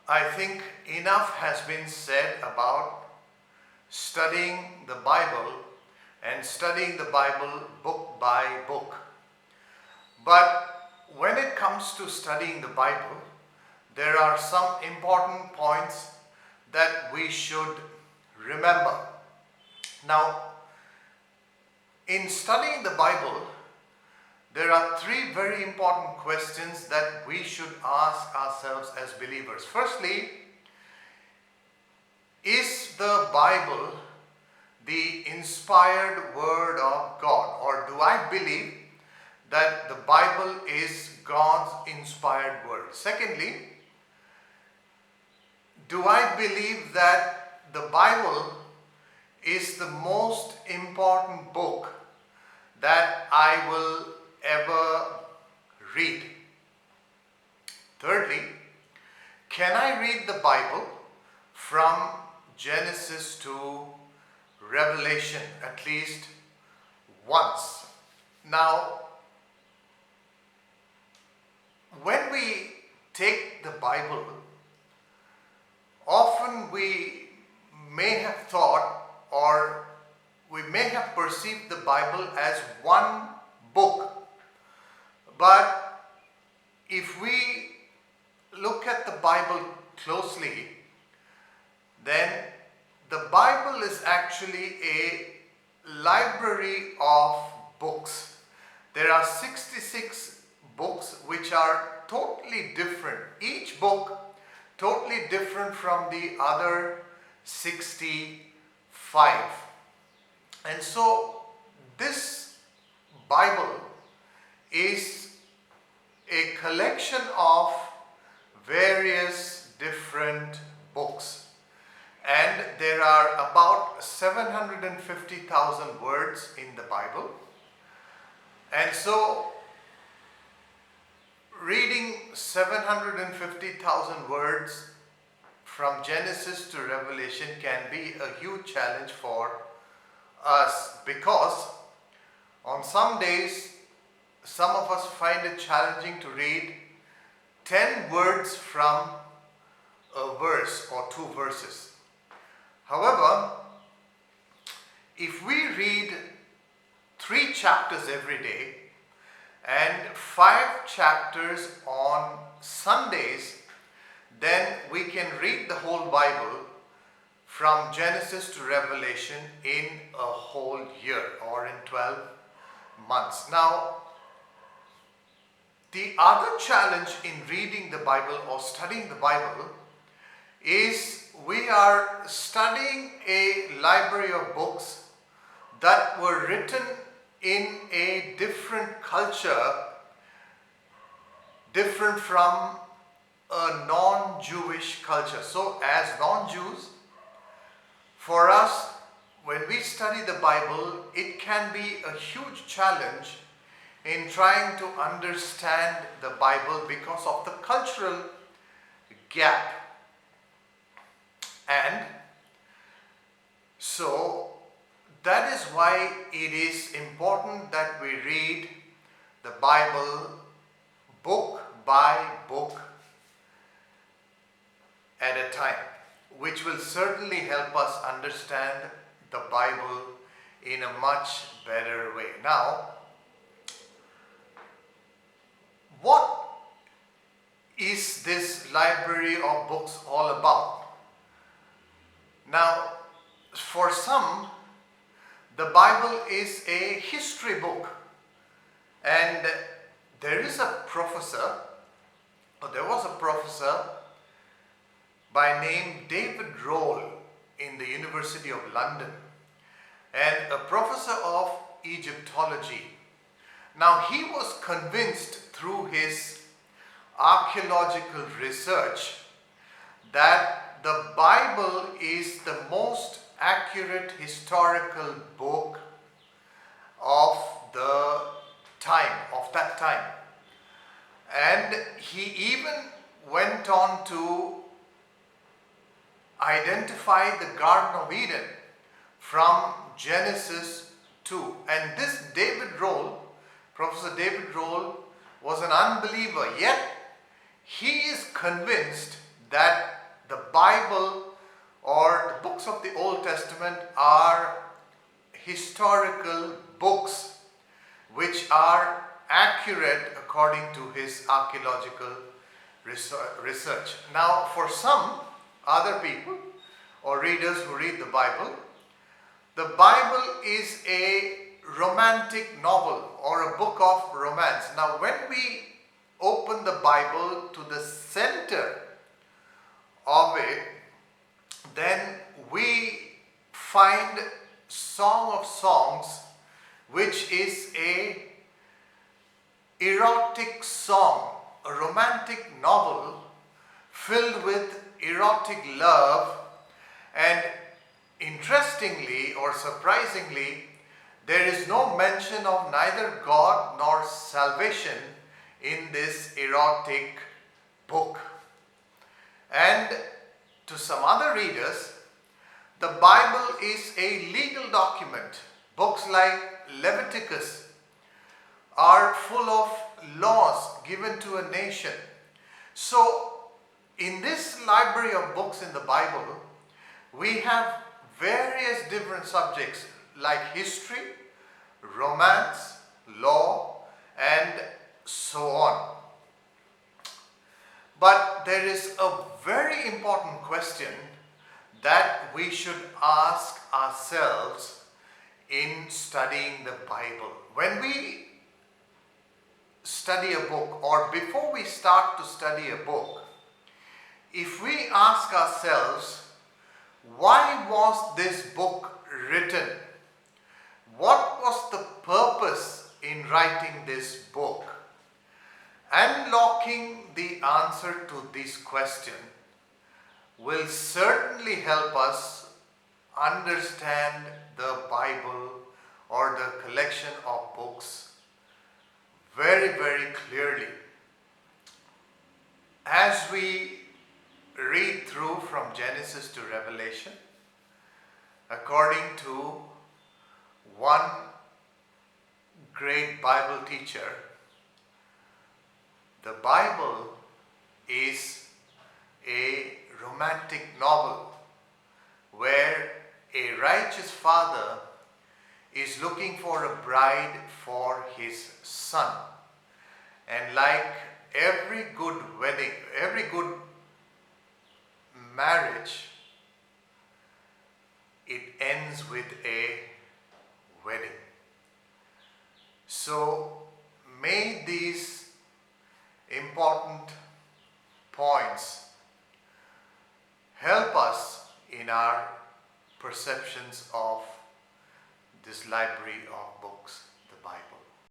I think enough has been said about studying the Bible and studying the Bible book by book. But when it comes to studying the Bible, there are some important points that we should remember. Now, in studying the Bible, there are three very important questions that we should ask ourselves as believers. Firstly, is the Bible the inspired word of God, or do I believe that the Bible is God's inspired word? Secondly, do I believe that the Bible is the most important book that I will ever read? Thirdly, can I read the Bible from Genesis to Revelation at least once? Now, when we take the Bible, often we may have thought, or we may have perceived the Bible as one book. But if we look at the Bible closely, then the Bible is actually a library of books. There are 66 books which are totally different. Each book totally different from the other 65. And so this Bible is a collection of various different books. And there are about 750,000 words in the Bible. And so reading 750,000 words from Genesis to Revelation can be a huge challenge for us, because on some days some of us find it challenging to read 10 words from a verse or two verses. However, if we read 3 chapters every day and 5 chapters on Sundays, then we can read the whole Bible from Genesis to Revelation in a whole year, or in 12 months. Now, the other challenge in reading the Bible or studying the Bible is we are studying a library of books that were written in a different culture, different from a non-Jewish culture. So as non-Jews, for us, when we study the Bible, it can be a huge challenge in trying to understand the Bible because of the cultural gap. And so that is why it is important that we read the Bible book by book at a time, which will certainly help us understand the Bible in a much better way. Now, what is this library of books all about? Now, for some, the Bible is a history book, and there was a professor by name David Rohl in the University of London, and a professor of Egyptology. Now, he was convinced through his archaeological research that the Bible is the most accurate historical book of that time. And he even went on to identify the Garden of Eden from Genesis 2. And this Professor David Rohl, was an unbeliever, yet he is convinced that the Bible or the books of the Old Testament are historical books which are accurate according to his archaeological research. Now, for some other people or readers who read the Bible is a romantic novel or a book of romance. Now, when we open the Bible to the center of it, then we find Song of Songs, which is a erotic song, a romantic novel filled with erotic love. And interestingly or surprisingly, there is no mention of neither God nor salvation in this erotic book. And to some other readers, the Bible is a legal document. Books like Leviticus are full of laws given to a nation. So, in this library of books in the Bible, we have various different subjects like history, romance, law, and so on. But there is a very important question that we should ask ourselves in studying the Bible. When we study a book, or before we start to study a book, if we ask ourselves, why was this book written? What was the purpose in writing this book? Unlocking the answer to this question will certainly help us understand the Bible or the collection of books very, very clearly. As we read through from Genesis to Revelation, according to one great Bible teacher, the Bible is a romantic novel where a righteous father is looking for a bride for his son. And like every good wedding, every good marriage, it ends with a wedding. So may these important points help us in our perceptions of this library of books, the Bible.